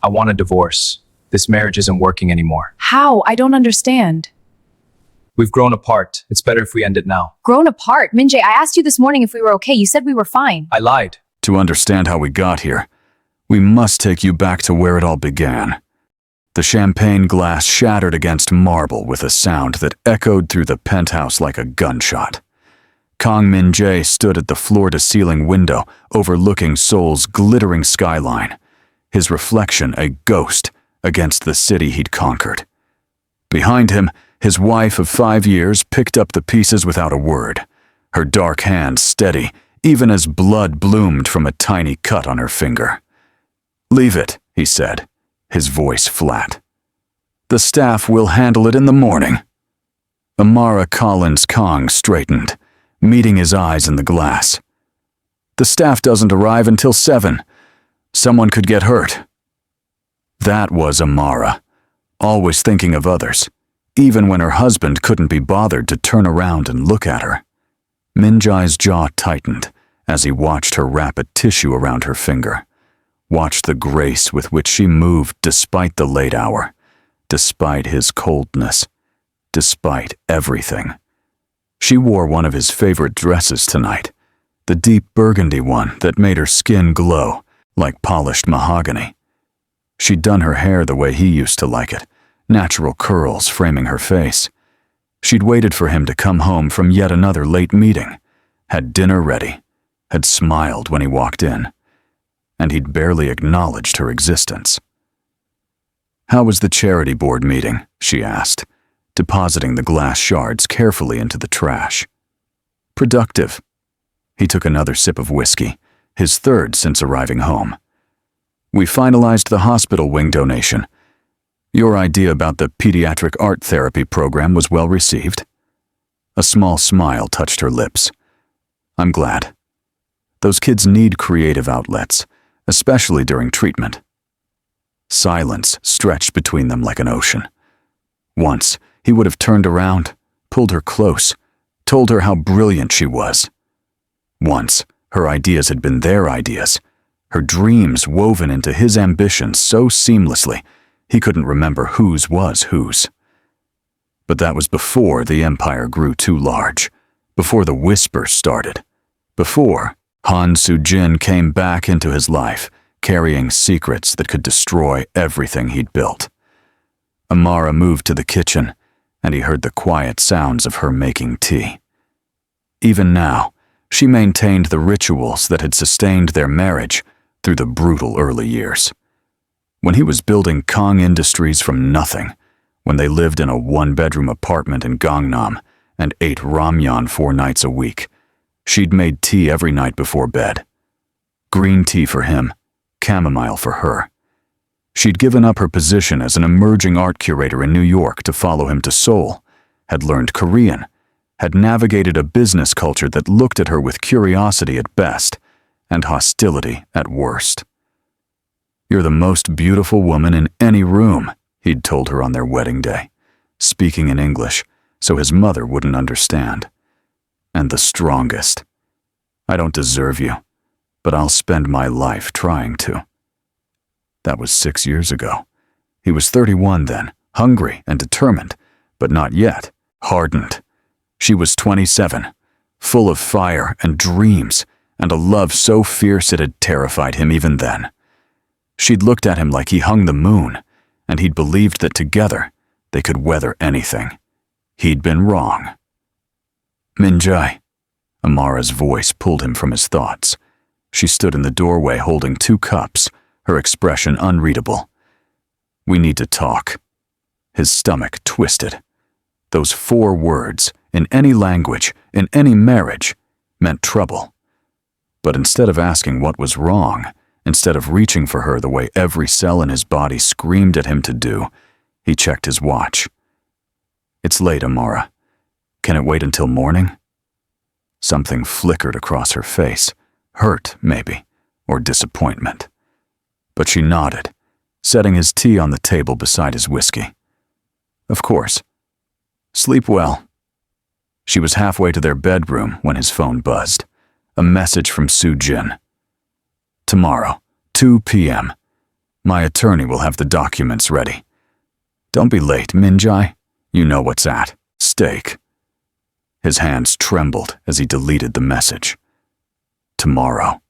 I want a divorce. This marriage isn't working anymore. How? I don't understand. We've grown apart. It's better if we end it now. Grown apart? Minjae, I asked you this morning if we were okay. You said we were fine. I lied. To understand how we got here, we must take you back to where it all began. The champagne glass shattered against marble with a sound that echoed through the penthouse like a gunshot. Kang Min-jae stood at the floor-to-ceiling window overlooking Seoul's glittering skyline, his reflection a ghost against the city he'd conquered. Behind him, his wife of 5 years picked up the pieces without a word, her dark hand steady, even as blood bloomed from a tiny cut on her finger. "Leave it," he said, his voice flat. "The staff will handle it in the morning." Amara Collins Kang straightened, meeting his eyes in the glass. "The staff doesn't arrive until 7. Someone could get hurt." That was Amara, always thinking of others, even when her husband couldn't be bothered to turn around and look at her. Min-jae's jaw tightened as he watched her wrap a tissue around her finger, watched the grace with which she moved despite the late hour, despite his coldness, despite everything. She wore one of his favorite dresses tonight, the deep burgundy one that made her skin glow like polished mahogany. She'd done her hair the way he used to like it, natural curls framing her face. She'd waited for him to come home from yet another late meeting, had dinner ready, had smiled when he walked in, and he'd barely acknowledged her existence. "How was the charity board meeting?" she asked, depositing the glass shards carefully into the trash. "Productive." He took another sip of whiskey, his third since arriving home. "We finalized the hospital wing donation. Your idea about the pediatric art therapy program was well received." A small smile touched her lips. "I'm glad. Those kids need creative outlets, especially during treatment." Silence stretched between them like an ocean. Once, he would have turned around, pulled her close, told her how brilliant she was. Once, her ideas had been their ideas, her dreams woven into his ambitions so seamlessly, he couldn't remember whose was whose. But that was before the empire grew too large, before the whispers started, before Han Soo-jin came back into his life, carrying secrets that could destroy everything he'd built. Amara moved to the kitchen, and he heard the quiet sounds of her making tea. Even now, she maintained the rituals that had sustained their marriage through the brutal early years. When he was building Kang Industries from nothing, when they lived in a one-bedroom apartment in Gangnam and ate ramyeon 4 nights a week, she'd made tea every night before bed. Green tea for him, chamomile for her. She'd given up her position as an emerging art curator in New York to follow him to Seoul, had learned Korean, had navigated a business culture that looked at her with curiosity at best and hostility at worst. "You're the most beautiful woman in any room," he'd told her on their wedding day, speaking in English so his mother wouldn't understand. "And the strongest. I don't deserve you, but I'll spend my life trying to." That was 6 years ago. He was 31 then, hungry and determined, but not yet, hardened. She was 27, full of fire and dreams, and a love so fierce it had terrified him even then. She'd looked at him like he hung the moon, and he'd believed that together they could weather anything. He'd been wrong. "Min-jae." Amara's voice pulled him from his thoughts. She stood in the doorway holding 2 cups, her expression unreadable. "We need to talk." His stomach twisted. Those 4 words, in any language, in any marriage, meant trouble. But instead of asking what was wrong, instead of reaching for her the way every cell in his body screamed at him to do, he checked his watch. "It's late, Amara. Can it wait until morning?" Something flickered across her face, hurt, maybe, or disappointment. But she nodded, setting his tea on the table beside his whiskey. "Of course. Sleep well." She was halfway to their bedroom when his phone buzzed. A message from Soo-jin. "Tomorrow, 2 p.m. My attorney will have the documents ready. Don't be late, Minjai. You know what's at stake. His hands trembled as he deleted the message. Tomorrow.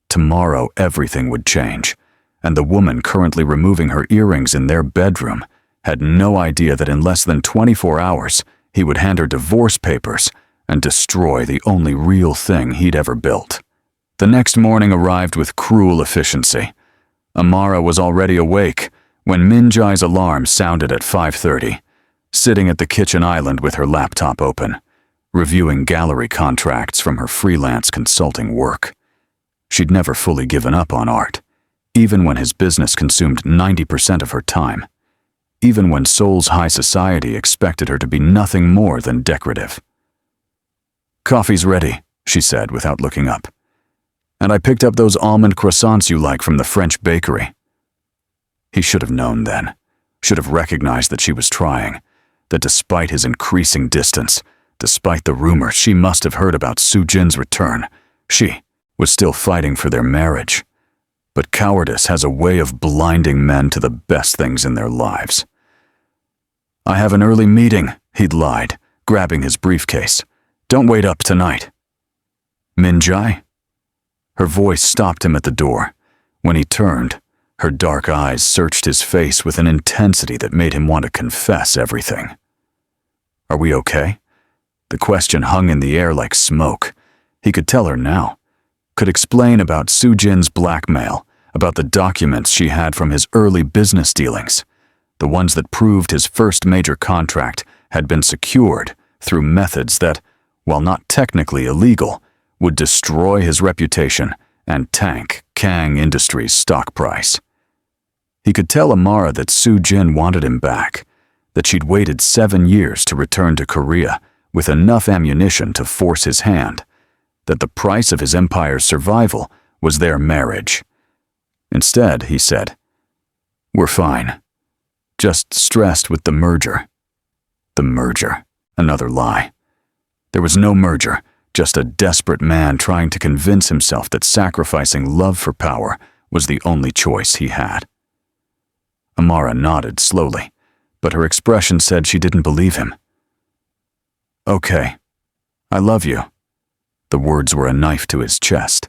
Tomorrow everything would change, and the woman currently removing her earrings in their bedroom had no idea that in less than 24 hours he would hand her divorce papers and destroy the only real thing he'd ever built. The next morning arrived with cruel efficiency. Amara was already awake when Minjai's alarm sounded at 5:30, sitting at the kitchen island with her laptop open, reviewing gallery contracts from her freelance consulting work. She'd never fully given up on art, even when his business consumed 90% of her time, even when Seoul's high society expected her to be nothing more than decorative. "Coffee's ready," she said without looking up. "And I picked up those almond croissants you like from the French bakery." He should have known then, should have recognized that she was trying, that despite his increasing distance, despite the rumors she must have heard about Soo-jin's return, she was still fighting for their marriage. But cowardice has a way of blinding men to the best things in their lives. "I have an early meeting," he'd lied, grabbing his briefcase. "Don't wait up tonight." "Minjai?" Her voice stopped him at the door. When he turned, her dark eyes searched his face with an intensity that made him want to confess everything. "Are we okay?" The question hung in the air like smoke. He could tell her now. Could explain about Soo-jin's blackmail, about the documents she had from his early business dealings, the ones that proved his first major contract had been secured through methods that, while not technically illegal, would destroy his reputation and tank Kang Industries' stock price. He could tell Amara that Soo-jin wanted him back, that she'd waited 7 years to return to Korea with enough ammunition to force his hand, that the price of his empire's survival was their marriage. Instead, he said, "We're fine. Just stressed with the merger." The merger. Another lie. There was no merger, just a desperate man trying to convince himself that sacrificing love for power was the only choice he had. Amara nodded slowly, but her expression said she didn't believe him. "Okay. I love you." The words were a knife to his chest.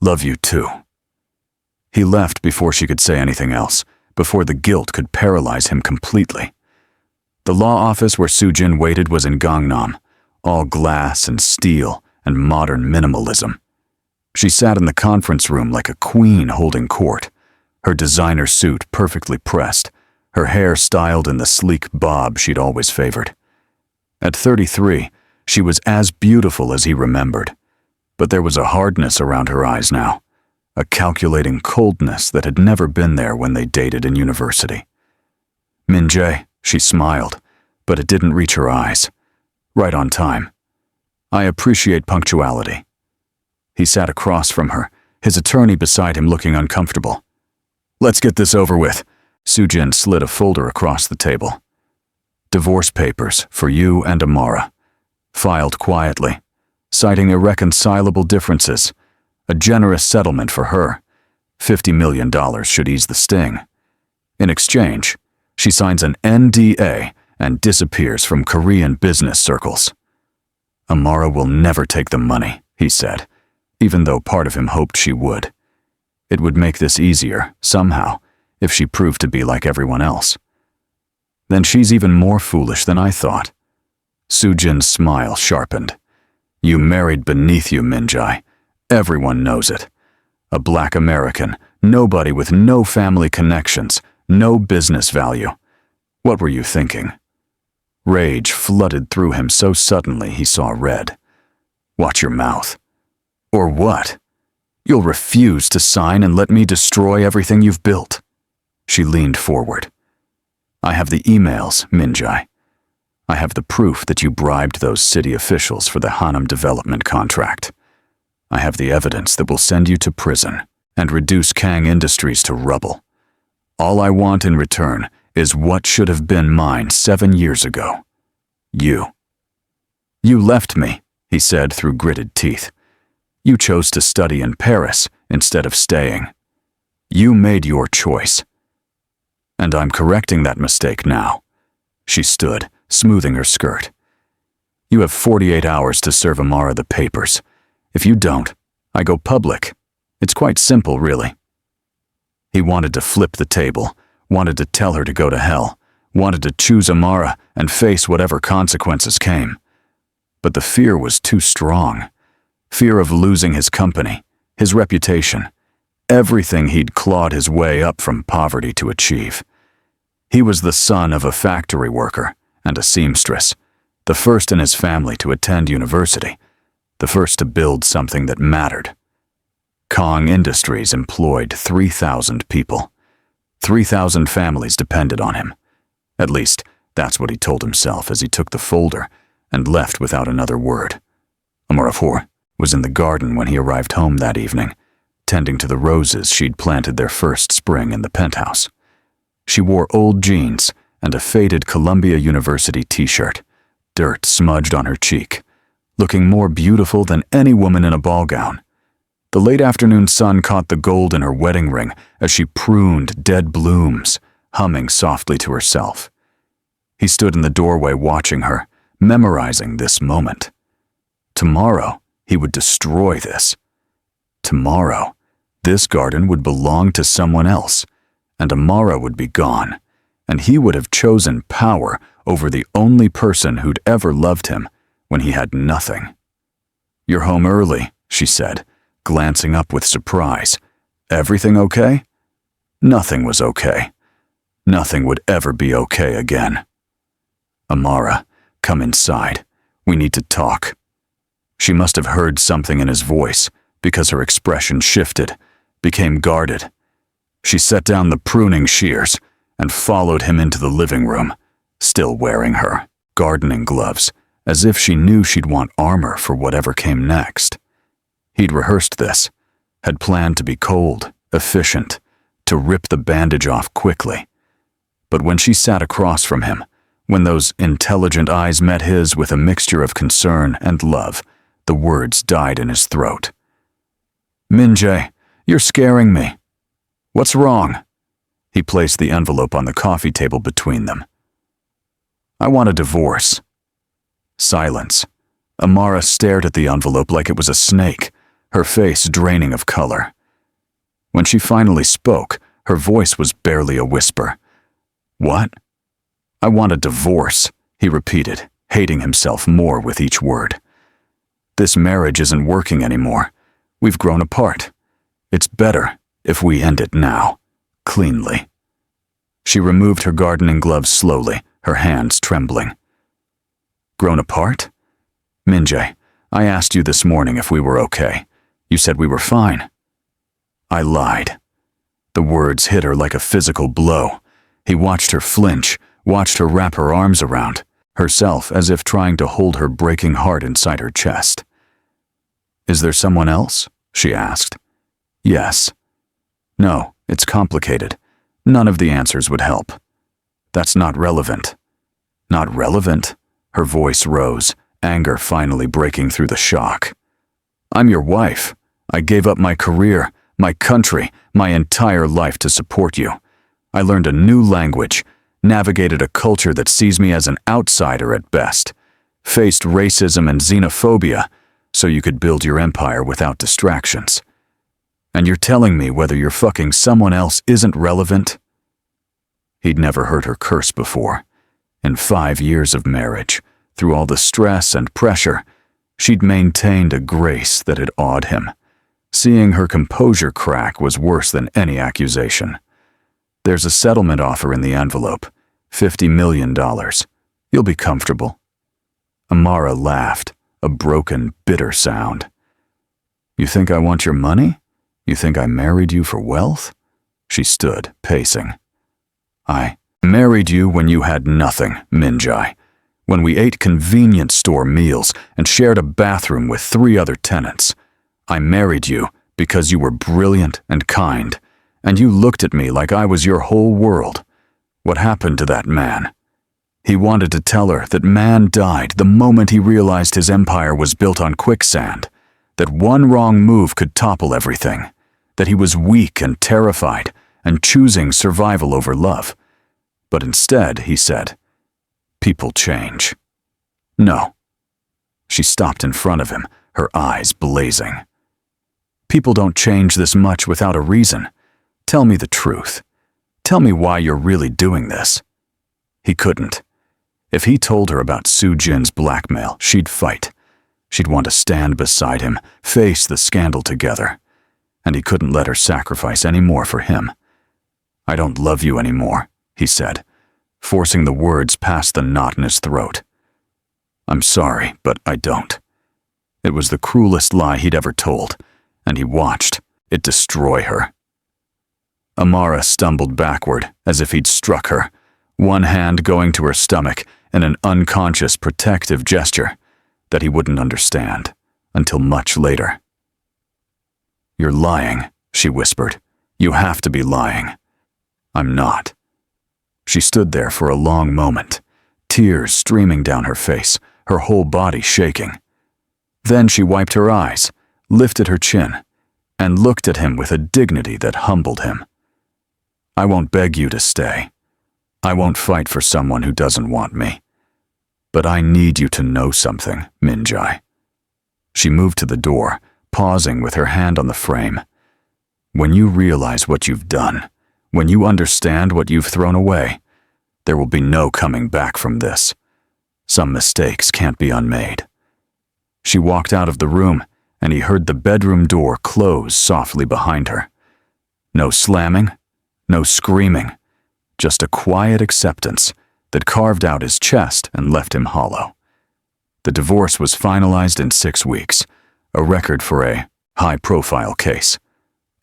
"Love you too." He left before she could say anything else, before the guilt could paralyze him completely. The law office where Soo-jin waited was in Gangnam, all glass and steel and modern minimalism. She sat in the conference room like a queen holding court, her designer suit perfectly pressed, her hair styled in the sleek bob she'd always favored. At 33, she was as beautiful as he remembered, but there was a hardness around her eyes now, a calculating coldness that had never been there when they dated in university. "Minjae," she smiled, but it didn't reach her eyes. "Right on time. I appreciate punctuality." He sat across from her, his attorney beside him looking uncomfortable. "Let's get this over with." Soo-jin slid a folder across the table. "Divorce papers for you and Amara. Filed quietly, citing irreconcilable differences. A generous settlement for her. $50 million should ease the sting. In exchange, she signs an NDA and disappears from Korean business circles." "Amara will never take the money," he said, even though part of him hoped she would. It would make this easier, somehow, if she proved to be like everyone else. "Then she's even more foolish than I thought." Soo-jin's smile sharpened. "You married beneath you, Minjai. Everyone knows it. A black American, nobody with no family connections, no business value. What were you thinking?" Rage flooded through him so suddenly he saw red. "Watch your mouth." "Or what? You'll refuse to sign and let me destroy everything you've built." She leaned forward. "I have the emails, Minjai. I have the proof that you bribed those city officials for the Hanam development contract. I have the evidence that will send you to prison and reduce Kang Industries to rubble. All I want in return is what should have been mine 7 years ago. You. You left me," he said through gritted teeth. "You chose to study in Paris instead of staying. You made your choice. And I'm correcting that mistake now. She stood, smoothing her skirt. You have 48 hours to serve Amara the papers. If you don't, I go public. It's quite simple, really. He wanted to flip the table, wanted to tell her to go to hell, wanted to choose Amara and face whatever consequences came. But the fear was too strong. Fear of losing his company, his reputation, everything he'd clawed his way up from poverty to achieve. He was the son of a factory worker and a seamstress, the first in his family to attend university, the first to build something that mattered. Kong Industries employed 3,000 people. 3,000 families depended on him. At least, that's what he told himself as he took the folder and left without another word. Amara was in the garden when he arrived home that evening, tending to the roses she'd planted their first spring in the penthouse. She wore old jeans and a faded Columbia University t-shirt, dirt smudged on her cheek, looking more beautiful than any woman in a ball gown. The late afternoon sun caught the gold in her wedding ring as she pruned dead blooms, humming softly to herself. He stood in the doorway watching her, memorizing this moment. Tomorrow, he would destroy this. Tomorrow, this garden would belong to someone else, and Amara would be gone, and he would have chosen power over the only person who'd ever loved him when he had nothing. "You're home early," she said, glancing up with surprise. "Everything okay?" Nothing was okay. Nothing would ever be okay again. "Amara, come inside. We need to talk." She must have heard something in his voice because her expression shifted, became guarded. She set down the pruning shears and followed him into the living room, still wearing her gardening gloves, as if she knew she'd want armor for whatever came next. He'd rehearsed this, had planned to be cold, efficient, to rip the bandage off quickly. But when she sat across from him, when those intelligent eyes met his with a mixture of concern and love, the words died in his throat. "Min-jae, you're scaring me." "What's wrong?" He placed the envelope on the coffee table between them. "I want a divorce." Silence. Amara stared at the envelope like it was a snake, her face draining of color. When she finally spoke, her voice was barely a whisper. "What?" "I want a divorce," he repeated, hating himself more with each word. "This marriage isn't working anymore. We've grown apart. It's better if we end it now, cleanly." She removed her gardening gloves slowly, her hands trembling. "Grown apart? Min-jae, I asked you this morning if we were okay. You said we were fine." "I lied." The words hit her like a physical blow. He watched her flinch, watched her wrap her arms around herself as if trying to hold her breaking heart inside her chest. "Is there someone else?" she asked. "Yes." "No, it's complicated. None of the answers would help." "That's not relevant." "Not relevant?" Her voice rose, anger finally breaking through the shock. "I'm your wife. I gave up my career, my country, my entire life to support you. I learned a new language, navigated a culture that sees me as an outsider at best, faced racism and xenophobia so you could build your empire without distractions. And you're telling me whether you're fucking someone else isn't relevant?" He'd never heard her curse before. In 5 years of marriage, through all the stress and pressure, she'd maintained a grace that had awed him. Seeing her composure crack was worse than any accusation. "There's a settlement offer in the envelope, $50 million. You'll be comfortable." Amara laughed, a broken, bitter sound. "You think I want your money? You think I married you for wealth?" She stood, pacing. "I married you when you had nothing, Min-jae. When we ate convenience store meals and shared a bathroom with 3 other tenants. I married you because you were brilliant and kind, and you looked at me like I was your whole world. What happened to that man?" He wanted to tell her that man died the moment he realized his empire was built on quicksand, that one wrong move could topple everything. that he was weak and terrified and choosing survival over love. But instead, he said, "People change." No. She stopped in front of him, her eyes blazing. "People don't change this much without a reason. Tell me the truth. Tell me why you're really doing this." He couldn't. If he told her about Soo-jin's blackmail, she'd fight. She'd want to stand beside him, face the scandal together. And he couldn't let her sacrifice any more for him. "I don't love you anymore," he said, forcing the words past the knot in his throat. "I'm sorry, but I don't." It was the cruelest lie he'd ever told, and he watched it destroy her. Amara stumbled backward as if he'd struck her, one hand going to her stomach in an unconscious protective gesture that he wouldn't understand until much later. "You're lying," she whispered. "You have to be lying." "I'm not." She stood there for a long moment, tears streaming down her face, her whole body shaking. Then she wiped her eyes, lifted her chin, and looked at him with a dignity that humbled him. "I won't beg you to stay. I won't fight for someone who doesn't want me. But I need you to know something, Min-jae." She moved to the door, pausing with her hand on the frame. "When you realize what you've done, when you understand what you've thrown away, there will be no coming back from this. Some mistakes can't be unmade." She walked out of the room, and he heard the bedroom door close softly behind her. No slamming, no screaming, just a quiet acceptance that carved out his chest and left him hollow. The divorce was finalized in 6 weeks, a record for a high-profile case.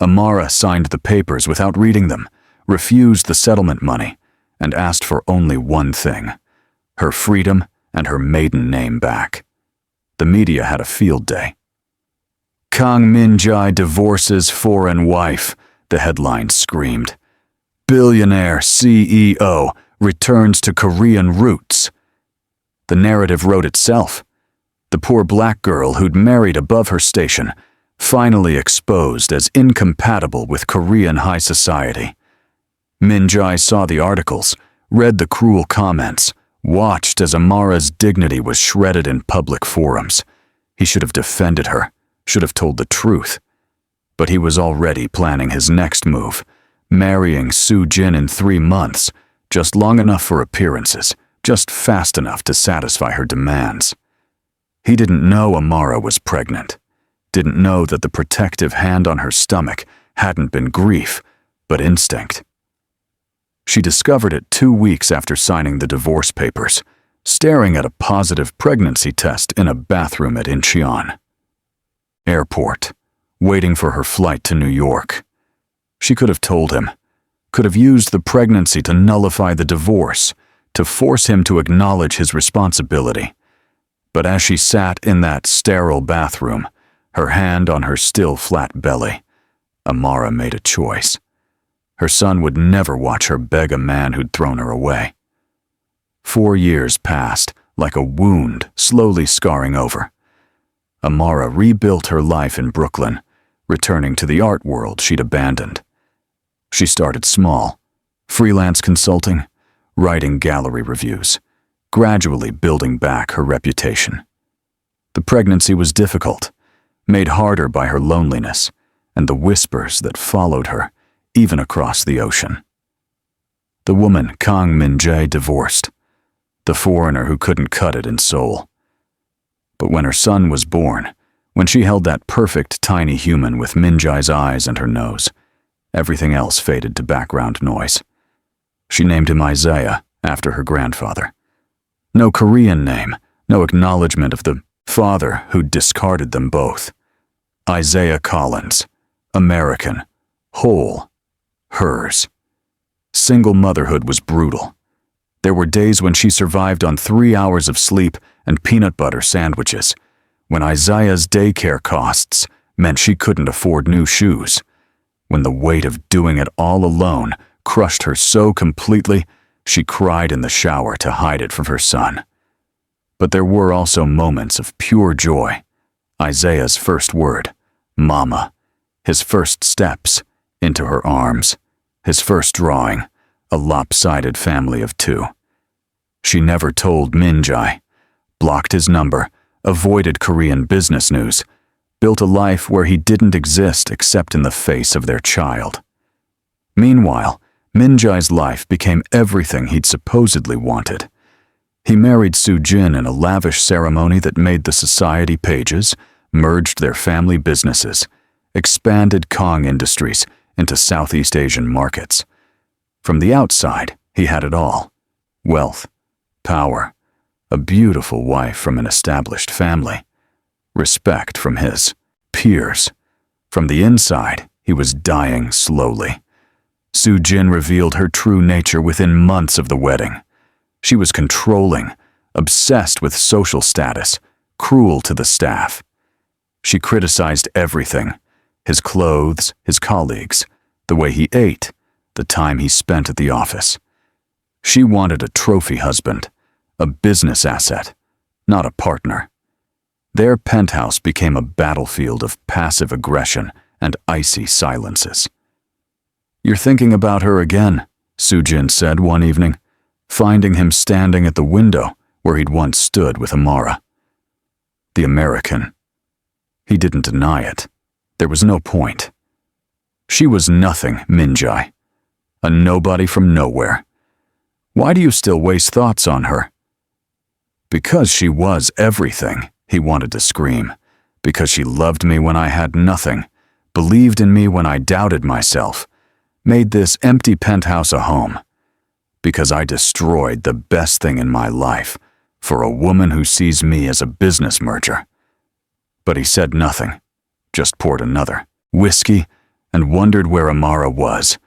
Amara signed the papers without reading them, refused the settlement money, and asked for only one thing: her freedom and her maiden name back. The media had a field day. "Kang Min-jae divorces foreign wife," the headline screamed. "Billionaire CEO returns to Korean roots." The narrative wrote itself. The poor black girl who'd married above her station, finally exposed as incompatible with Korean high society. Min-jae saw the articles, read the cruel comments, watched as Amara's dignity was shredded in public forums. He should have defended her, should have told the truth. But he was already planning his next move, marrying Soo-jin in 3 months, just long enough for appearances, just fast enough to satisfy her demands. He didn't know Amara was pregnant, didn't know that the protective hand on her stomach hadn't been grief, but instinct. She discovered it 2 weeks after signing the divorce papers, staring at a positive pregnancy test in a bathroom at Incheon. Airport, waiting for her flight to New York. She could have told him, could have used the pregnancy to nullify the divorce, to force him to acknowledge his responsibility. But as she sat in that sterile bathroom, her hand on her still flat belly, Amara made a choice. Her son would never watch her beg a man who'd thrown her away. 4 years passed, like a wound slowly scarring over. Amara rebuilt her life in Brooklyn, returning to the art world she'd abandoned. She started small, freelance consulting, writing gallery reviews, gradually building back her reputation. The pregnancy was difficult, made harder by her loneliness and the whispers that followed her, even across the ocean. The woman Kang Min-jae divorced, the foreigner who couldn't cut it in soul. But when her son was born, when she held that perfect tiny human with Min-jae's eyes and her nose, everything else faded to background noise. She named him Isaiah, after her grandfather. No Korean name, no acknowledgement of the father who'd discarded them both. Isaiah Collins, American, whole, hers. Single motherhood was brutal. There were days when she survived on 3 hours of sleep and peanut butter sandwiches, when Isaiah's daycare costs meant she couldn't afford new shoes, when the weight of doing it all alone crushed her so completely she cried in the shower to hide it from her son. But there were also moments of pure joy. Isaiah's first word, Mama, his first steps into her arms, his first drawing, a lopsided family of 2. She never told Min-jae, blocked his number, avoided Korean business news, built a life where he didn't exist except in the face of their child. Meanwhile, Min-jae's life became everything he'd supposedly wanted. He married Soo-jin in a lavish ceremony that made the society pages, merged their family businesses, expanded Kong Industries into Southeast Asian markets. From the outside, he had it all: wealth, power, a beautiful wife from an established family, respect from his peers. From the inside, he was dying slowly. Soo-jin revealed her true nature within months of the wedding. She was controlling, obsessed with social status, cruel to the staff. She criticized everything: his clothes, his colleagues, the way he ate, the time he spent at the office. She wanted a trophy husband, a business asset, not a partner. Their penthouse became a battlefield of passive aggression and icy silences. "You're thinking about her again," Soo-jin said one evening, finding him standing at the window where he'd once stood with Amara. The American. He didn't deny it. There was no point. She was nothing, Min-jae. A nobody from nowhere. Why do you still waste thoughts on her? Because she was everything, he wanted to scream. Because she loved me when I had nothing, believed in me when I doubted myself, made this empty penthouse a home. Because I destroyed the best thing in my life for a woman who sees me as a business merger. But he said nothing, just poured another whiskey and wondered where Amara was,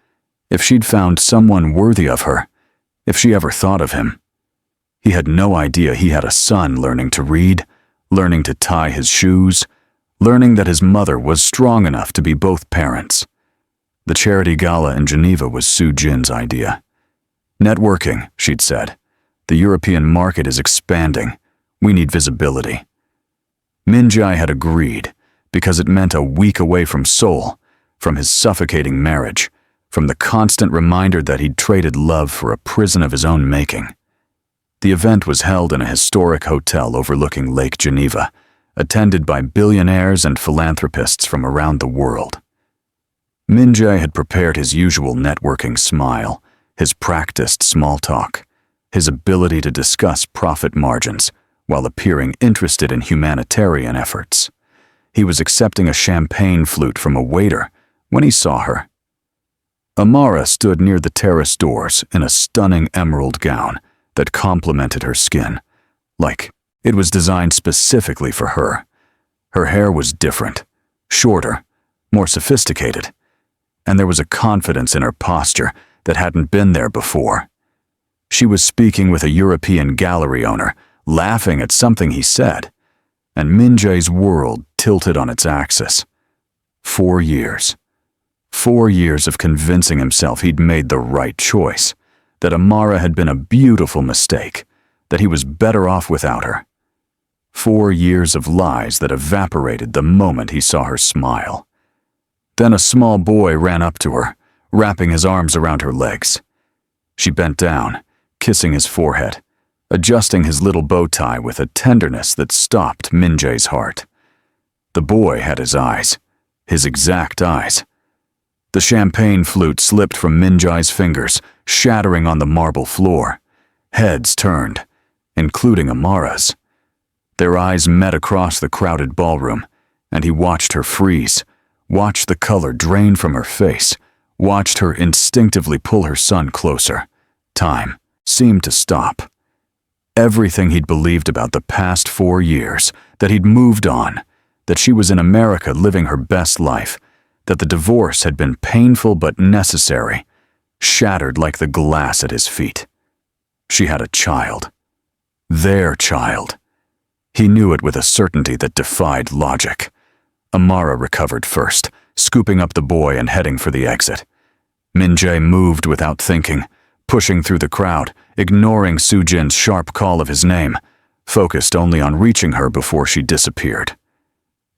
if she'd found someone worthy of her, if she ever thought of him. He had no idea he had a son learning to read, learning to tie his shoes, learning that his mother was strong enough to be both parents. The charity gala in Geneva was Soo-jin's idea. "Networking," she'd said. "The European market is expanding. We need visibility." Min-jae had agreed, because it meant a week away from Seoul, from his suffocating marriage, from the constant reminder that he'd traded love for a prison of his own making. The event was held in a historic hotel overlooking Lake Geneva, attended by billionaires and philanthropists from around the world. Min-jae had prepared his usual networking smile, his practiced small talk, his ability to discuss profit margins while appearing interested in humanitarian efforts. He was accepting a champagne flute from a waiter when he saw her. Amara stood near the terrace doors in a stunning emerald gown that complemented her skin, like it was designed specifically for her. Her hair was different, shorter, more sophisticated, and there was a confidence in her posture that hadn't been there before. She was speaking with a European gallery owner, laughing at something he said, and Min-jae's world tilted on its axis. 4 years. 4 years of convincing himself he'd made the right choice, that Amara had been a beautiful mistake, that he was better off without her. 4 years of lies that evaporated the moment he saw her smile. Then a small boy ran up to her, wrapping his arms around her legs. She bent down, kissing his forehead, adjusting his little bow tie with a tenderness that stopped Min-jae's heart. The boy had his eyes, his exact eyes. The champagne flute slipped from Min-jae's fingers, shattering on the marble floor. Heads turned, including Amara's. Their eyes met across the crowded ballroom, and he watched her freeze, watched the color drain from her face, watched her instinctively pull her son closer. Time seemed to stop. Everything he'd believed about the past 4 years, that he'd moved on, that she was in America living her best life, that the divorce had been painful but necessary, shattered like the glass at his feet. She had a child. Their child. He knew it with a certainty that defied logic. Amara recovered first, scooping up the boy and heading for the exit. Min-jae moved without thinking, pushing through the crowd, ignoring Soo-jin's sharp call of his name, focused only on reaching her before she disappeared.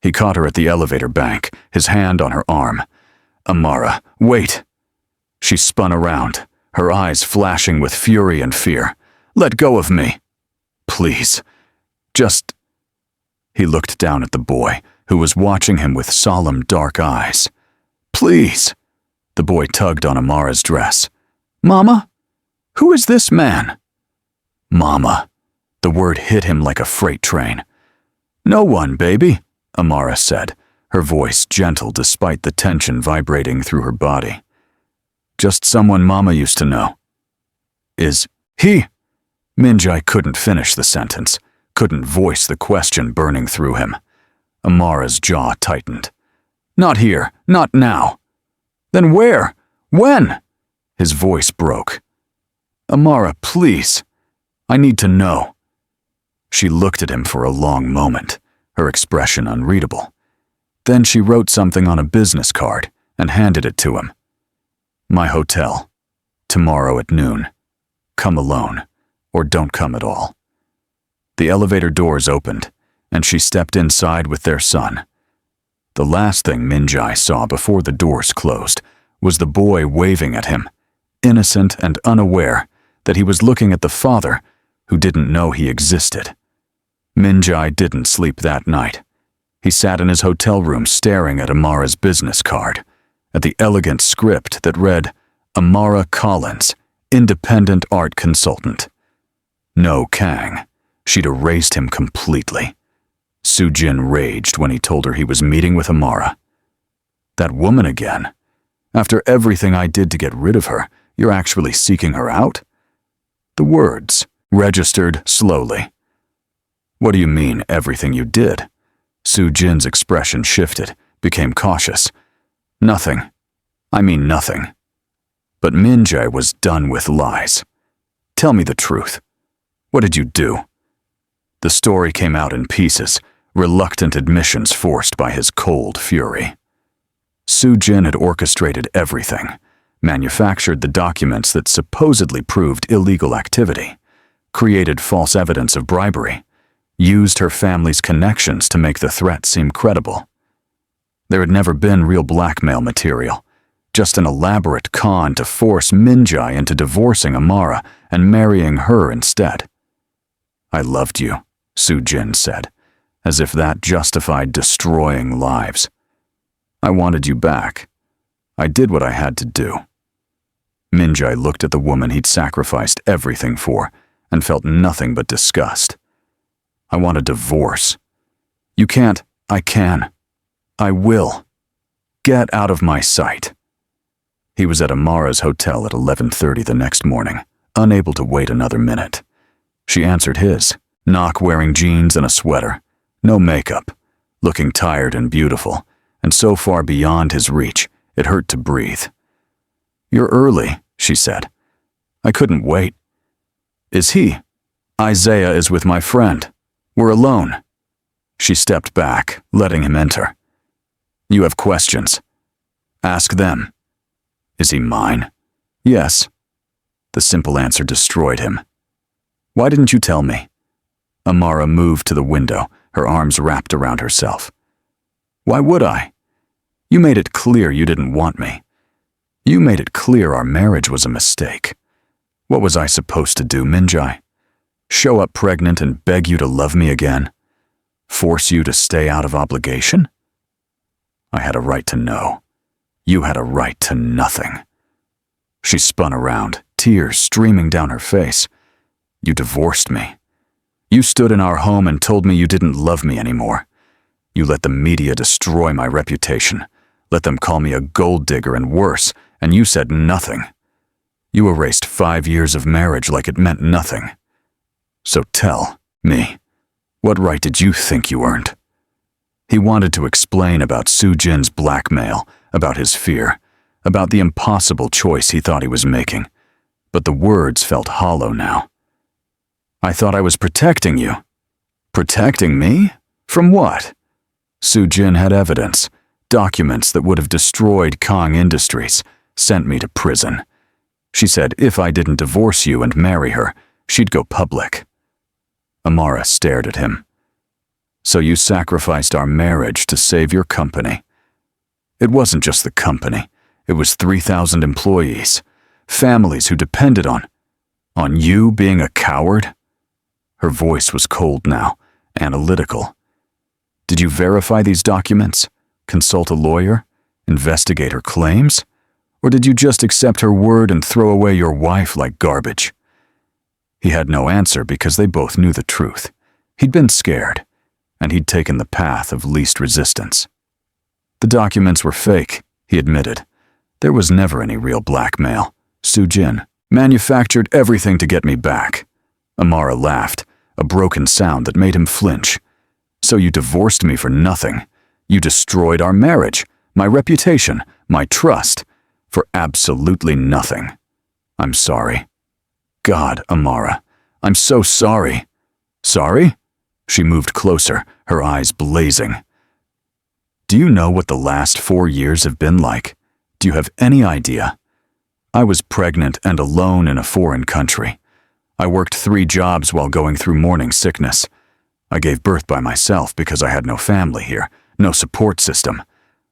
He caught her at the elevator bank, his hand on her arm. "Amara, wait!" She spun around, her eyes flashing with fury and fear. "Let go of me! Please. Just—" He looked down at the boy, who was watching him with solemn dark eyes. "Please!" The boy tugged on Amara's dress. "Mama? Who is this man?" "Mama." The word hit him like a freight train. "No one, baby," Amara said, her voice gentle despite the tension vibrating through her body. "Just someone Mama used to know." "Is he?" Minjai couldn't finish the sentence, couldn't voice the question burning through him. Amara's jaw tightened. "Not here, not now." "Then where? When?" His voice broke. "Amara, please. I need to know." She looked at him for a long moment, her expression unreadable. Then she wrote something on a business card and handed it to him. "My hotel. Tomorrow at noon. Come alone, or don't come at all." The elevator doors opened, and she stepped inside with their son. The last thing Minjai saw before the doors closed was the boy waving at him, innocent and unaware that he was looking at the father who didn't know he existed. Minjai didn't sleep that night. He sat in his hotel room staring at Amara's business card, at the elegant script that read, "Amara Collins, independent art consultant." No Kang. She'd erased him completely. Sujin raged when he told her he was meeting with Amara. "That woman again? After everything I did to get rid of her, you're actually seeking her out?" The words registered slowly. "What do you mean, everything you did?" Sujin's expression shifted, became cautious. "Nothing. I mean nothing." But Minjai was done with lies. "Tell me the truth. What did you do?" The story came out in pieces, reluctant admissions forced by his cold fury. Sujin had orchestrated everything, manufactured the documents that supposedly proved illegal activity, created false evidence of bribery, used her family's connections to make the threat seem credible. There had never been real blackmail material, just an elaborate con to force Minjai into divorcing Amara and marrying her instead. "I loved you," Sujin said, as if that justified destroying lives. "I wanted you back. I did what I had to do." Minjai looked at the woman he'd sacrificed everything for and felt nothing but disgust. "I want a divorce." "You can't." "I can. I will. Get out of my sight." He was at Amara's hotel at 11:30 the next morning, unable to wait another minute. She answered his, knock wearing jeans and a sweater, no makeup, looking tired and beautiful, and so far beyond his reach, it hurt to breathe. "You're early," she said. "I couldn't wait." "Is he?" "Isaiah is with my friend. We're alone." She stepped back, letting him enter. "You have questions. Ask them." "Is he mine?" "Yes." The simple answer destroyed him. "Why didn't you tell me?" Amara moved to the window, her arms wrapped around herself. "Why would I? You made it clear you didn't want me. You made it clear our marriage was a mistake. What was I supposed to do, Minjai? Show up pregnant and beg you to love me again? Force you to stay out of obligation? I had a right to know. You had a right to nothing." She spun around, tears streaming down her face. "You divorced me. You stood in our home and told me you didn't love me anymore. You let the media destroy my reputation, let them call me a gold digger and worse, and you said nothing. You erased 5 years of marriage like it meant nothing. So tell me, what right did you think you earned?" He wanted to explain about Sujin's blackmail, about his fear, about the impossible choice he thought he was making, but the words felt hollow now. "I thought I was protecting you." "Protecting me? From what?" Sujin had evidence, documents that would have destroyed Kong Industries, sent me to prison. She said if I didn't divorce you and marry her, she'd go public. Amara stared at him. So you sacrificed our marriage to save your company. It wasn't just the company. It was 3,000 employees, families who depended on you being a coward? Her voice was cold now, analytical. Did you verify these documents? Consult a lawyer? Investigate her claims? Or did you just accept her word and throw away your wife like garbage? He had no answer because they both knew the truth. He'd been scared, and he'd taken the path of least resistance. The documents were fake, he admitted. There was never any real blackmail. Soo-jin manufactured everything to get me back. Amara laughed, a broken sound that made him flinch. So you divorced me for nothing. You destroyed our marriage, my reputation, my trust, for absolutely nothing. I'm sorry. God, Amara, I'm so sorry. Sorry? She moved closer, her eyes blazing. Do you know what the last 4 years have been like? Do you have any idea? I was pregnant and alone in a foreign country. I worked 3 jobs while going through morning sickness. I gave birth by myself because I had no family here, no support system.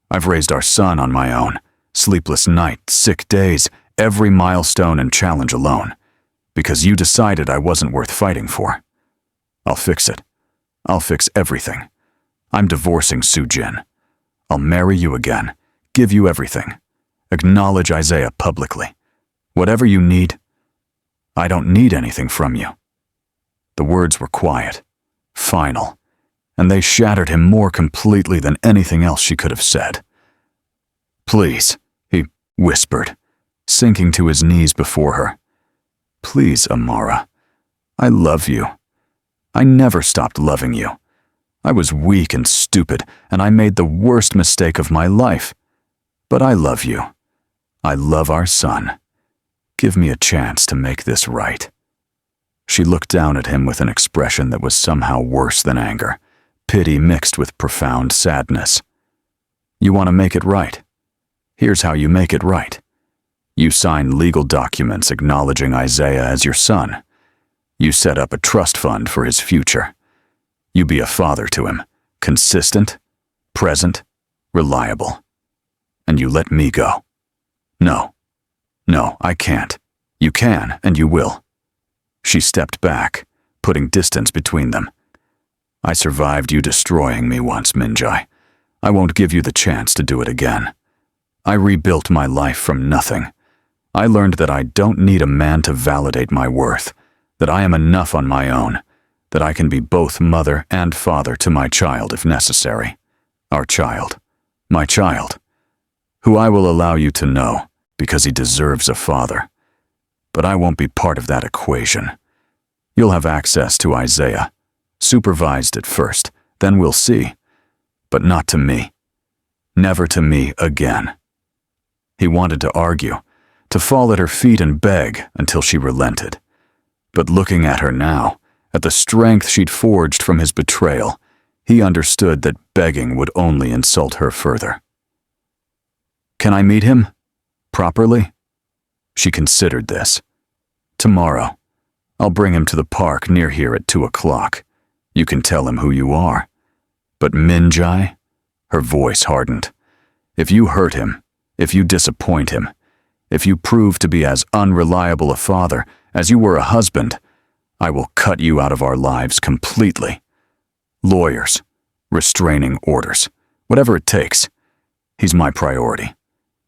I've raised our son on my own. Sleepless nights, sick days, every milestone and challenge alone. Because you decided I wasn't worth fighting for. I'll fix it. I'll fix everything. I'm divorcing Soo-jin. I'll marry you again, give you everything. Acknowledge Isaiah publicly. Whatever you need, I don't need anything from you. The words were quiet, final, and they shattered him more completely than anything else she could have said. Please, he whispered, sinking to his knees before her. Please, Amara. I love you. I never stopped loving you. I was weak and stupid, and I made the worst mistake of my life. But I love you. I love our son. Give me a chance to make this right. She looked down at him with an expression that was somehow worse than anger, pity mixed with profound sadness. You want to make it right? Here's how you make it right. You sign legal documents acknowledging Isaiah as your son. You set up a trust fund for his future. You be a father to him, consistent, present, reliable. And you let me go. No, I can't. You can, and you will. She stepped back, putting distance between them. I survived you destroying me once, Minjai. I won't give you the chance to do it again. I rebuilt my life from nothing. I learned that I don't need a man to validate my worth, that I am enough on my own, that I can be both mother and father to my child if necessary. Our child. My child. Who I will allow you to know, because he deserves a father. But I won't be part of that equation. You'll have access to Isaiah, supervised at first, then we'll see. But not to me. Never to me again. He wanted to argue, to fall at her feet and beg until she relented. But looking at her now, at the strength she'd forged from his betrayal, he understood that begging would only insult her further. Can I meet him? Properly? She considered this. Tomorrow. I'll bring him to the park near here at 2 o'clock. You can tell him who you are. But Minjai? Her voice hardened. If you hurt him, if you disappoint him, if you prove to be as unreliable a father as you were a husband, I will cut you out of our lives completely. Lawyers, restraining orders, whatever it takes. He's my priority.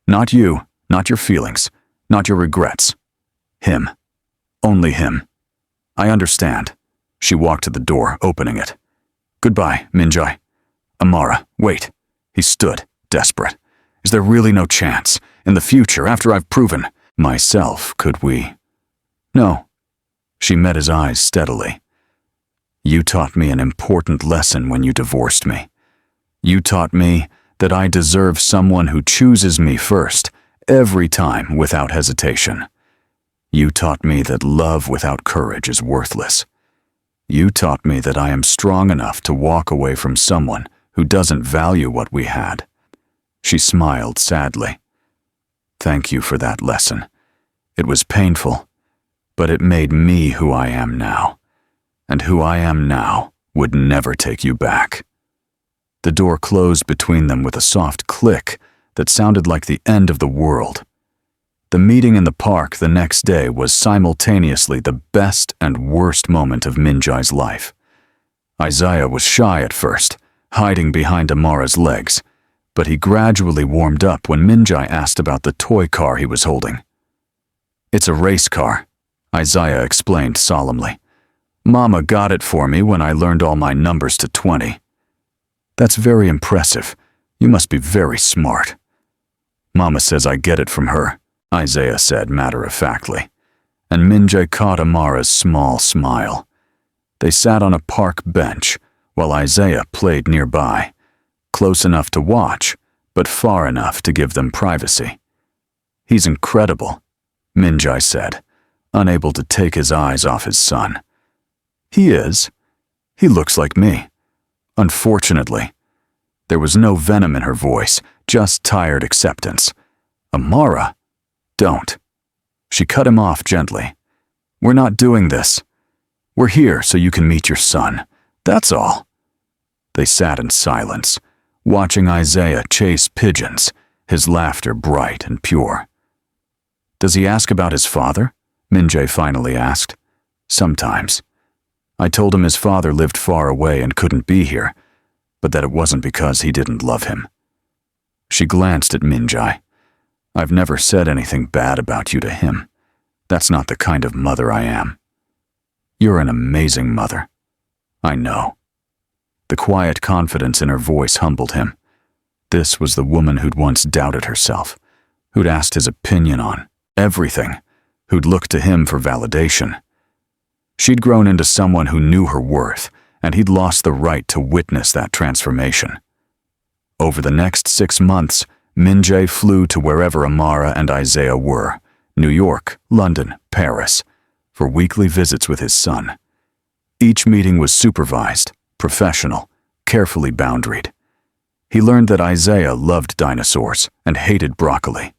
Not you, not your feelings, not your regrets. Him. Only him. I understand. She walked to the door, opening it. Goodbye, Minjai. Amara, wait. He stood, desperate. Is there really no chance, in the future, after I've proven myself, could we? No. She met his eyes steadily. You taught me an important lesson when you divorced me. You taught me that I deserve someone who chooses me first, every time without hesitation. You taught me that love without courage is worthless. You taught me that I am strong enough to walk away from someone who doesn't value what we had. She smiled sadly. Thank you for that lesson. It was painful, but it made me who I am now. And who I am now would never take you back. The door closed between them with a soft click that sounded like the end of the world. The meeting in the park the next day was simultaneously the best and worst moment of Minjai's life. Isaiah was shy at first, hiding behind Amara's legs, but he gradually warmed up when Minjai asked about the toy car he was holding. "It's a race car," Isaiah explained solemnly. "Mama got it for me when I learned all my numbers to 20. "That's very impressive. You must be very smart." "Mama says I get it from her," Isaiah said matter-of-factly, and Minjai caught Amara's small smile. They sat on a park bench while Isaiah played nearby, close enough to watch, but far enough to give them privacy. "He's incredible," Minjai said, unable to take his eyes off his son. "He is. He looks like me. Unfortunately." There was no venom in her voice, just tired acceptance. "Amara, don't." She cut him off gently. "We're not doing this. We're here so you can meet your son. That's all." They sat in silence, watching Isaiah chase pigeons, his laughter bright and pure. "Does he ask about his father?" Minjai finally asked. "Sometimes. I told him his father lived far away and couldn't be here, but that it wasn't because he didn't love him." She glanced at Minjai. "I've never said anything bad about you to him. That's not the kind of mother I am." "You're an amazing mother." "I know." The quiet confidence in her voice humbled him. This was the woman who'd once doubted herself, who'd asked his opinion on everything, who'd looked to him for validation. She'd grown into someone who knew her worth, and he'd lost the right to witness that transformation. Over the next 6 months, Minjai flew to wherever Amara and Isaiah were, New York, London, Paris, for weekly visits with his son. Each meeting was supervised, professional, carefully boundaried. He learned that Isaiah loved dinosaurs and hated broccoli,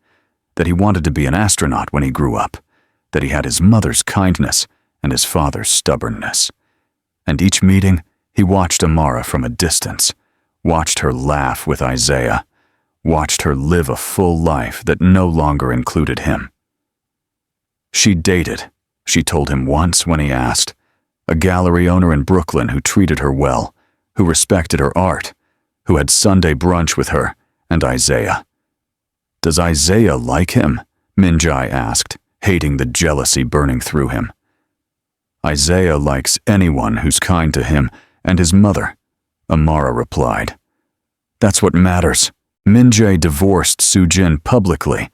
that he wanted to be an astronaut when he grew up, that he had his mother's kindness and his father's stubbornness. And each meeting, he watched Amara from a distance, watched her laugh with Isaiah, watched her live a full life that no longer included him. She dated, she told him once when he asked, a gallery owner in Brooklyn who treated her well, who respected her art, who had Sunday brunch with her, and Isaiah. "Does Isaiah like him?" Minjai asked, hating the jealousy burning through him. "Isaiah likes anyone who's kind to him and his mother," Amara replied. "That's what matters." Minjai divorced Sujin publicly,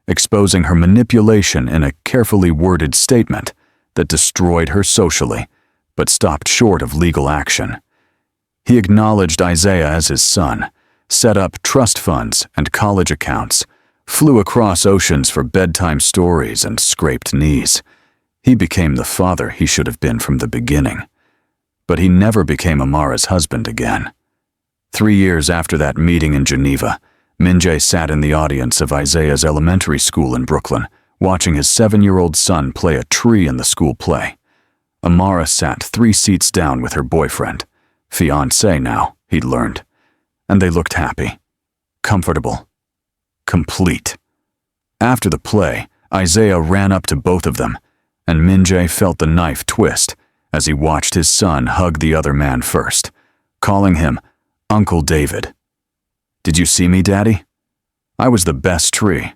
exposing her manipulation in a carefully worded statement that destroyed her socially, but stopped short of legal action. He acknowledged Isaiah as his son, set up trust funds and college accounts, flew across oceans for bedtime stories and scraped knees. He became the father he should have been from the beginning. But he never became Amara's husband again. 3 years after that meeting in Geneva, Minjai sat in the audience of Isaiah's elementary school in Brooklyn, watching his 7-year-old son play a tree in the school play. Amara sat 3 seats down with her boyfriend, fiancé now, he'd learned, and they looked happy, comfortable, complete. After the play, Isaiah ran up to both of them, and Minjai felt the knife twist as he watched his son hug the other man first, calling him Uncle David. "Did you see me, Daddy? I was the best tree."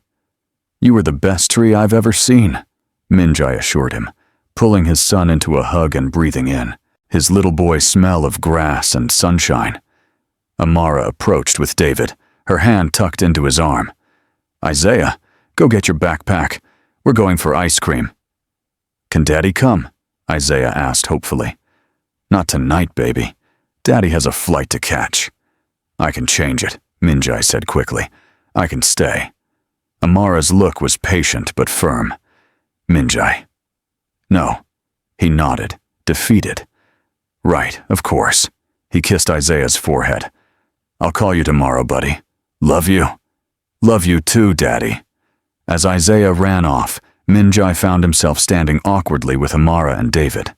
"You were the best tree I've ever seen," Minjai assured him, pulling his son into a hug and breathing in his little boy's smell of grass and sunshine. Amara approached with David, her hand tucked into his arm. "Isaiah, go get your backpack. We're going for ice cream." "Can Daddy come?" Isaiah asked hopefully. "Not tonight, baby. Daddy has a flight to catch." "I can change it," Minjai said quickly. "I can stay." Amara's look was patient but firm. "Minjai." "No." He nodded, defeated. "Right, of course." He kissed Isaiah's forehead. "I'll call you tomorrow, buddy. Love you." "Love you too, Daddy." As Isaiah ran off, Minjai found himself standing awkwardly with Amara and David.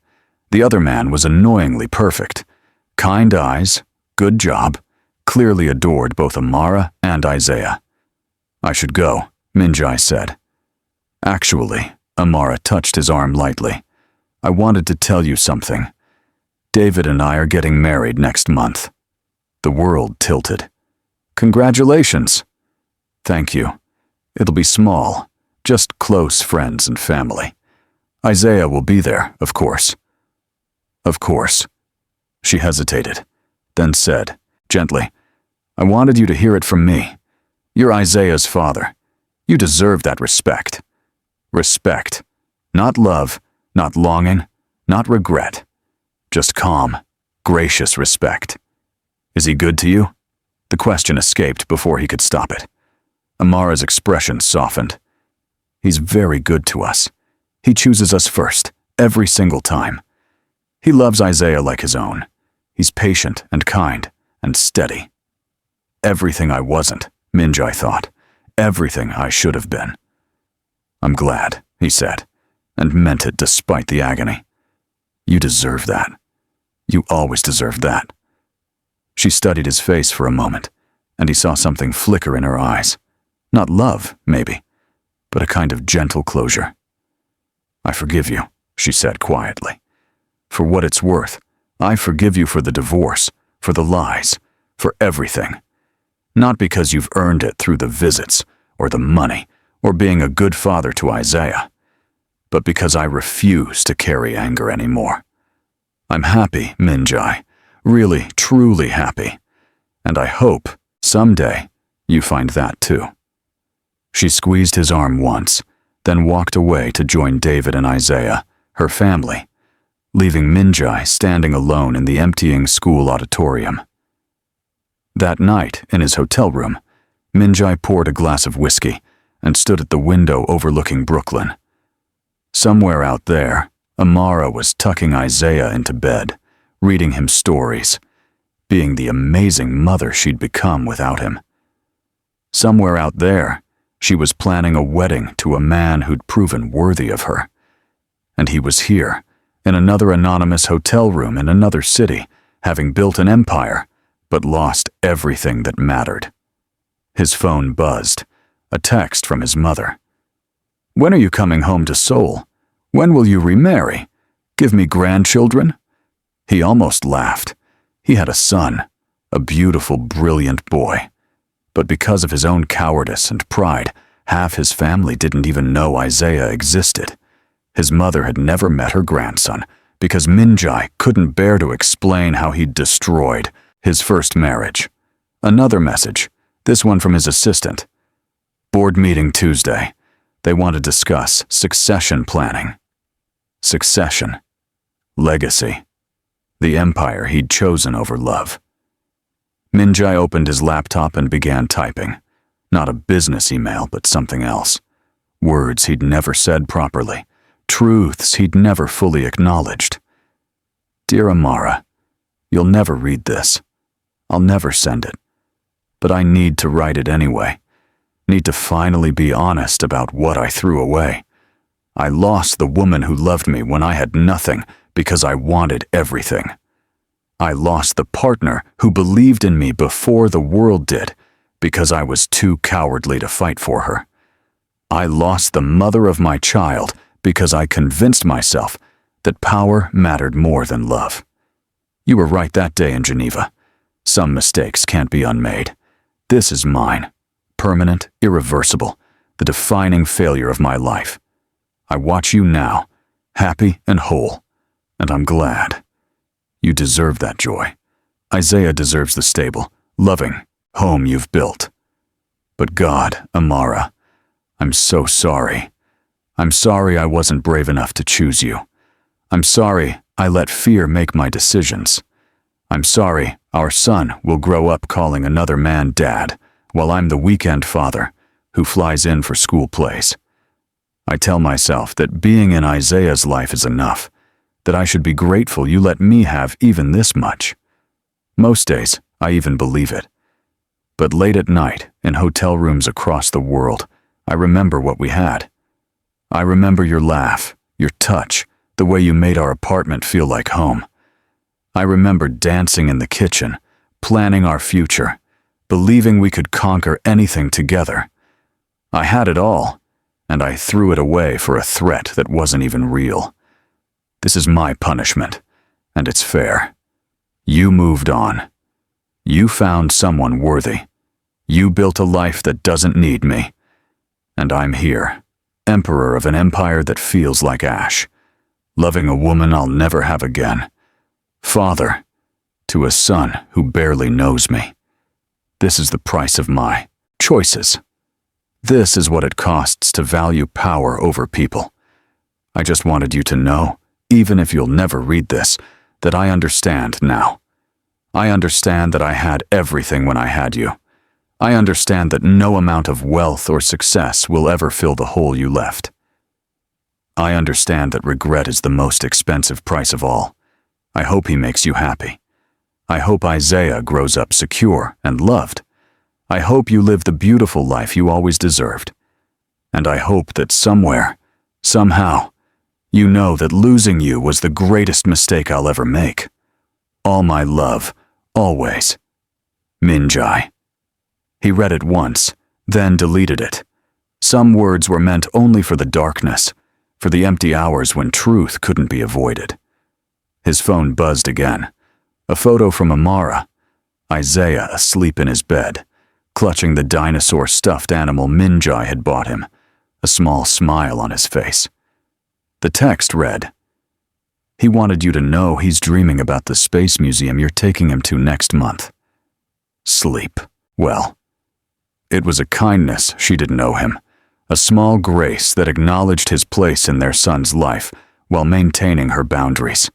The other man was annoyingly perfect. Kind eyes, good job, clearly adored both Amara and Isaiah. I should go, Minjai said. Actually, Amara touched his arm lightly. I wanted to tell you something. David and I are getting married next month. The world tilted. Congratulations. Thank you. It'll be small, just close friends and family. Isaiah will be there, of course. Of course. She hesitated, then said, gently, I wanted you to hear it from me. You're Isaiah's father. You deserve that respect. Respect. Not love, not longing, not regret. Just calm, gracious respect. Is he good to you? The question escaped before he could stop it. Amara's expression softened. He's very good to us. He chooses us first, every single time. He loves Isaiah like his own. He's patient and kind and steady. Everything I wasn't, Minjai thought. Everything I should have been. I'm glad, he said, and meant it despite the agony. You deserve that. You always deserved that. She studied his face for a moment, and he saw something flicker in her eyes. Not love, maybe, but a kind of gentle closure. I forgive you, she said quietly. For what it's worth, I forgive you for the divorce, for the lies, for everything. Not because you've earned it through the visits, or the money, or being a good father to Isaiah, but because I refuse to carry anger anymore. I'm happy, Minjai, really, truly happy, and I hope, someday, you find that too. She squeezed his arm once, then walked away to join David and Isaiah, her family, leaving Minjai standing alone in the emptying school auditorium. That night, in his hotel room, Minjai poured a glass of whiskey and stood at the window overlooking Brooklyn. Somewhere out there, Amara was tucking Isaiah into bed, reading him stories, being the amazing mother she'd become without him. Somewhere out there, she was planning a wedding to a man who'd proven worthy of her. And he was here, in another anonymous hotel room in another city, having built an empire, but lost everything that mattered. His phone buzzed, a text from his mother. When are you coming home to Seoul? When will you remarry? Give me grandchildren? He almost laughed. He had a son, a beautiful, brilliant boy. But because of his own cowardice and pride, half his family didn't even know Isaiah existed. His mother had never met her grandson because Minjai couldn't bear to explain how he'd destroyed his first marriage. Another message, this one from his assistant. Board meeting Tuesday. They want to discuss succession planning. Succession. Legacy. The empire he'd chosen over love. Minjai opened his laptop and began typing. Not a business email, but something else. Words he'd never said properly. Truths he'd never fully acknowledged. Dear Amara, you'll never read this. I'll never send it. But I need to write it anyway. Need to finally be honest about what I threw away. I lost the woman who loved me when I had nothing because I wanted everything. I lost the partner who believed in me before the world did because I was too cowardly to fight for her. I lost the mother of my child because I convinced myself that power mattered more than love. You were right that day in Geneva. Some mistakes can't be unmade. This is mine. Permanent, irreversible, the defining failure of my life. I watch you now, happy and whole, and I'm glad. You deserve that joy. Isaiah deserves the stable, loving home you've built. But God, Amara, I'm so sorry. I'm sorry I wasn't brave enough to choose you. I'm sorry I let fear make my decisions. I'm sorry our son will grow up calling another man dad, while I'm the weekend father who flies in for school plays. I tell myself that being in Isaiah's life is enough, that I should be grateful you let me have even this much. Most days, I even believe it. But late at night, in hotel rooms across the world, I remember what we had. I remember your laugh, your touch, the way you made our apartment feel like home. I remember dancing in the kitchen, planning our future, believing we could conquer anything together. I had it all, and I threw it away for a threat that wasn't even real. This is my punishment, and it's fair. You moved on. You found someone worthy. You built a life that doesn't need me. And I'm here, emperor of an empire that feels like ash, loving a woman I'll never have again, father to a son who barely knows me. This is the price of my choices. This is what it costs to value power over people. I just wanted you to know, even if you'll never read this, that I understand now. I understand that I had everything when I had you. I understand that no amount of wealth or success will ever fill the hole you left. I understand that regret is the most expensive price of all. I hope he makes you happy. I hope Isaiah grows up secure and loved. I hope you live the beautiful life you always deserved. And I hope that somewhere, somehow, you know that losing you was the greatest mistake I'll ever make. All my love, always. Minjai. He read it once, then deleted it. Some words were meant only for the darkness, for the empty hours when truth couldn't be avoided. His phone buzzed again. A photo from Amara. Isaiah asleep in his bed, clutching the dinosaur stuffed animal Minjai had bought him, a small smile on his face. The text read, "He wanted you to know he's dreaming about the space museum you're taking him to next month." Sleep. Well, it was a kindness she didn't owe him, a small grace that acknowledged his place in their son's life while maintaining her boundaries.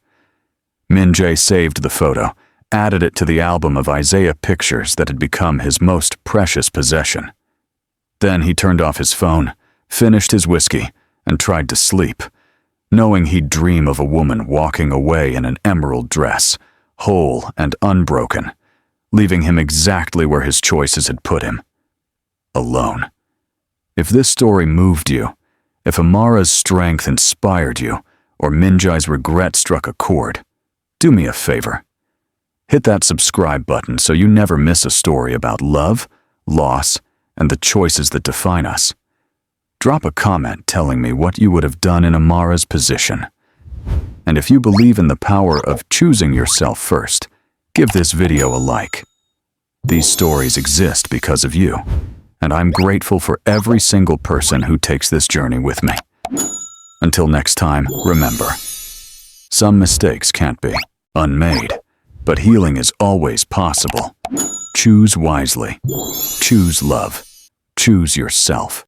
Minjai saved the photo, added it to the album of Isaiah pictures that had become his most precious possession. Then he turned off his phone, finished his whiskey, and tried to sleep, knowing he'd dream of a woman walking away in an emerald dress, whole and unbroken, leaving him exactly where his choices had put him. Alone. If this story moved you, if Amara's strength inspired you, or Minjai's regret struck a chord, do me a favor. Hit that subscribe button so you never miss a story about love, loss, and the choices that define us. Drop a comment telling me what you would have done in Amara's position. And if you believe in the power of choosing yourself first, give this video a like. These stories exist because of you, and I'm grateful for every single person who takes this journey with me. Until next time, remember, some mistakes can't be unmade, but healing is always possible. Choose wisely. Choose love. Choose yourself.